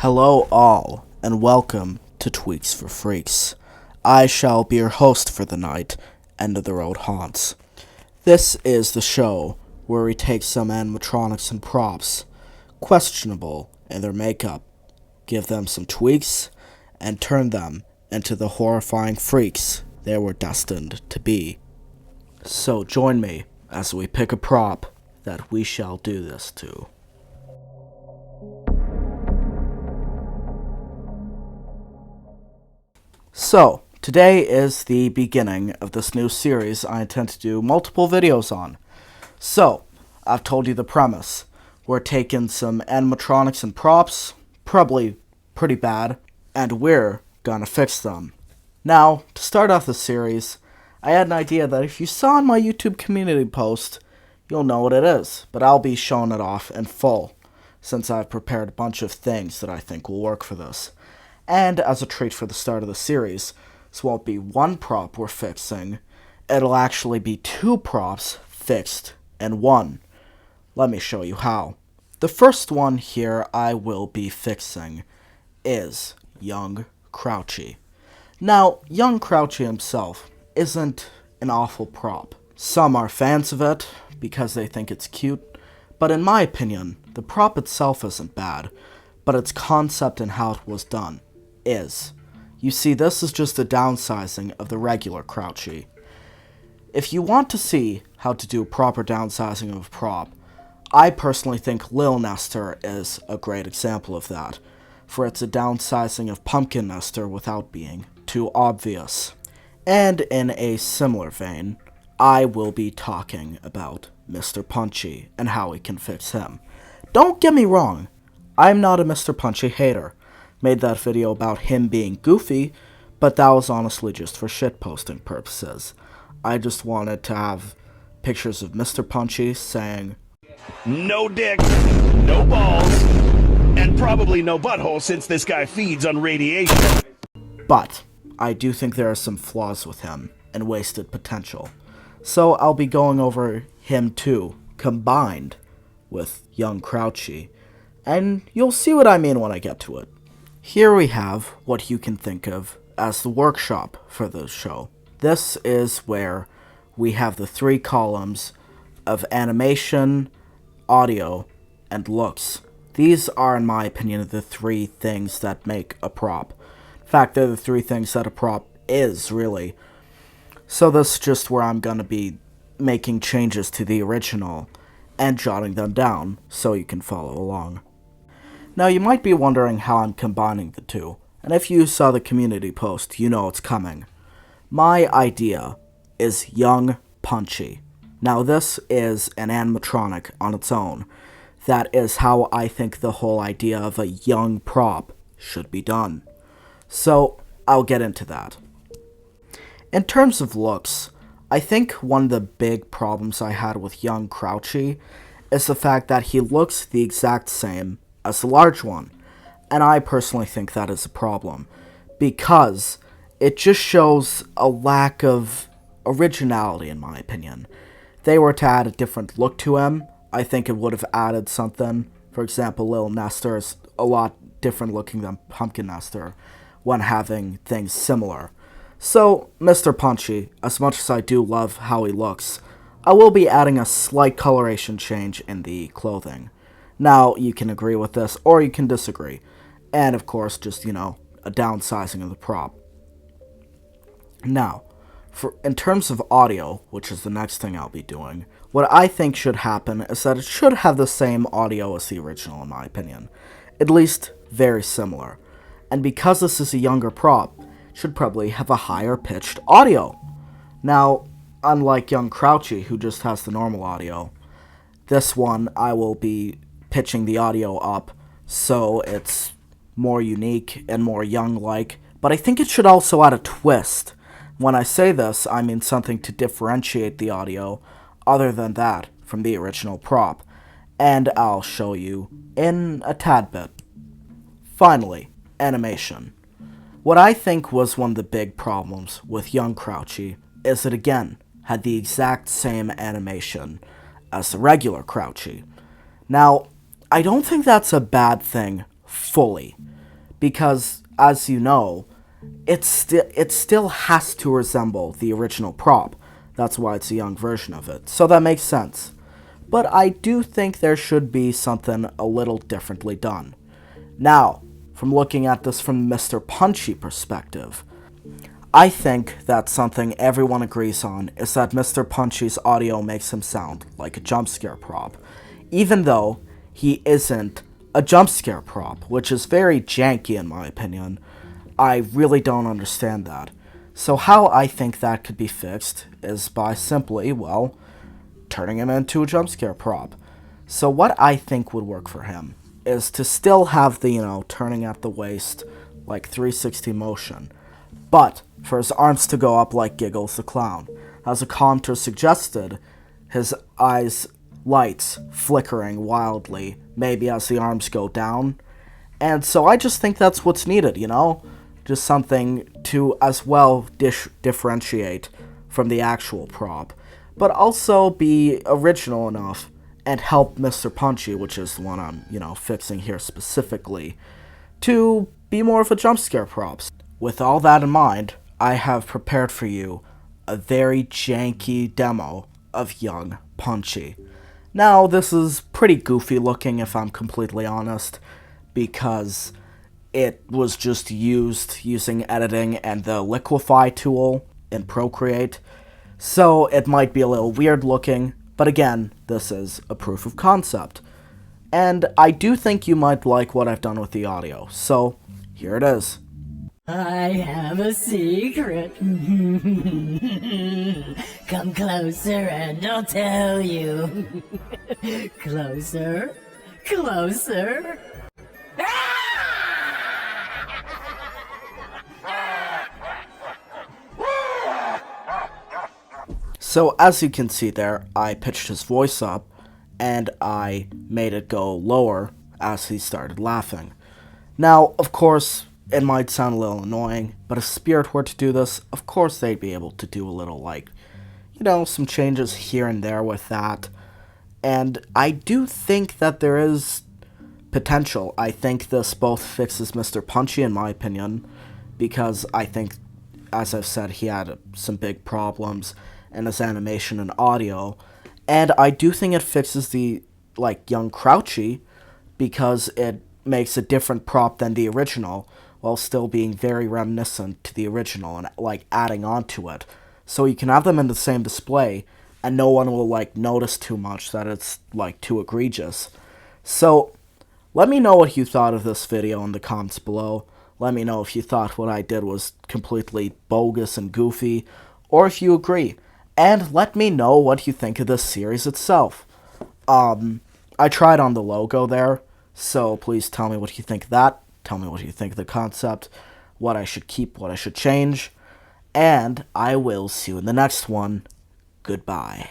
Hello all, and welcome to Tweaks for Freaks. I shall be your host for the night, End of the Road Haunts. This is the show where we take some animatronics and props, questionable in their makeup, give them some tweaks, and turn them into the horrifying freaks they were destined to be. So join me as we pick a prop that we shall do this to. So, today is the beginning of this new series I intend to do multiple videos on. So, I've told you the premise. We're taking some animatronics and props, probably pretty bad, and we're gonna fix them. Now, to start off the series, I had an idea that if you saw in my YouTube community post, you'll know what it is, but I'll be showing it off in full, since I've prepared a bunch of things that I think will work for this. And as a treat for the start of the series, this won't be one prop we're fixing, it'll actually be two props fixed in one. Let me show you how. The first one here I will be fixing is young Crouchy. Now, young Crouchy himself isn't an awful prop. Some are fans of it because they think it's cute, but in my opinion, the prop itself isn't bad, but its concept and how it was done is. You see, this is just a downsizing of the regular Crouchy. If you want to see how to do proper downsizing of a prop, I personally think Lil Nestor is a great example of that, for it's a downsizing of Pumpkin Nestor without being too obvious. And in a similar vein, I will be talking about Mr. Punchy and how we can fix him. Don't get me wrong, I'm not a Mr. Punchy hater. Made that video about him being goofy, but that was honestly just for shitposting purposes. I just wanted to have pictures of Mr. Punchy saying, "No dick, no balls, and probably no butthole since this guy feeds on radiation." But I do think there are some flaws with him and wasted potential. So I'll be going over him too, combined with young Crouchy, and you'll see what I mean when I get to it. Here we have what you can think of as the workshop for the show. This is where we have the three columns of animation, audio, and looks. These are, in my opinion, the three things that make a prop. In fact, they're the three things that a prop is, really. So this is just where I'm going to be making changes to the original and jotting them down so you can follow along. Now, you might be wondering how I'm combining the two, and if you saw the community post, you know it's coming. My idea is young Punchy. Now, this is an animatronic on its own. That is how I think the whole idea of a young prop should be done. So, I'll get into that. In terms of looks, I think one of the big problems I had with young Crouchy is the fact that he looks the exact same as the large one, and I personally think that is a problem, because it just shows a lack of originality in my opinion. If they were to add a different look to him, I think it would have added something. For example, Lil Nestor is a lot different looking than Pumpkin Nestor when having things similar. So, Mr. Punchy, as much as I do love how he looks, I will be adding a slight coloration change in the clothing. Now, you can agree with this, or you can disagree. And, of course, just, a downsizing of the prop. Now, in terms of audio, which is the next thing I'll be doing, what I think should happen is that it should have the same audio as the original, in my opinion. At least, very similar. And because this is a younger prop, it should probably have a higher pitched audio. Now, unlike young Crouchy, who just has the normal audio, this one I will be pitching the audio up so it's more unique and more young-like, but I think it should also add a twist. When I say this, I mean something to differentiate the audio other than that from the original prop, and I'll show you in a tad bit. Finally, animation. What I think was one of the big problems with young Crouchy is it again had the exact same animation as the regular Crouchy. Now, I don't think that's a bad thing fully. Because, as you know, it still has to resemble the original prop. That's why it's a young version of it. So that makes sense. But I do think there should be something a little differently done. Now, from looking at this from Mr. Punchy perspective, I think that something everyone agrees on is that Mr. Punchy's audio makes him sound like a jump scare prop, even though he isn't a jump scare prop, which is very janky in my opinion. I really don't understand that. So how I think that could be fixed is by simply, well, turning him into a jump scare prop. So what I think would work for him is to still have the, turning at the waist, like 360 motion, but for his arms to go up like Giggles the Clown. As a commenter suggested, his eyes lights flickering wildly, maybe as the arms go down. And so I just think that's what's needed, Just something to as well differentiate from the actual prop, but also be original enough and help Mr. Punchy, which is the one I'm, fixing here specifically, to be more of a jump scare props. With all that in mind, I have prepared for you a very janky demo of young Punchy. Now, this is pretty goofy looking if I'm completely honest, because it was just used using editing and the liquefy tool in Procreate, so it might be a little weird looking, but again, this is a proof of concept. And I do think you might like what I've done with the audio, so here it is. I have a secret. Come closer and I'll tell you. Closer, closer. So as you can see there, I pitched his voice up, and I made it go lower as he started laughing. Now, of course, it might sound a little annoying, but if Spirit were to do this, of course they'd be able to do a little, some changes here and there with that. And I do think that there is potential. I think this both fixes Mr. Punchy, in my opinion, because I think, as I've said, he had some big problems in his animation and audio. And I do think it fixes the, young Crouchy, because it makes a different prop than the original, while still being very reminiscent to the original and, adding on to it. So you can have them in the same display, and no one will, notice too much that it's, too egregious. So, let me know what you thought of this video in the comments below. Let me know if you thought what I did was completely bogus and goofy, or if you agree. And let me know what you think of this series itself. I tried on the logo there, so please tell me what you think of that. Tell me what you think of the concept, what I should keep, what I should change. And I will see you in the next one. Goodbye.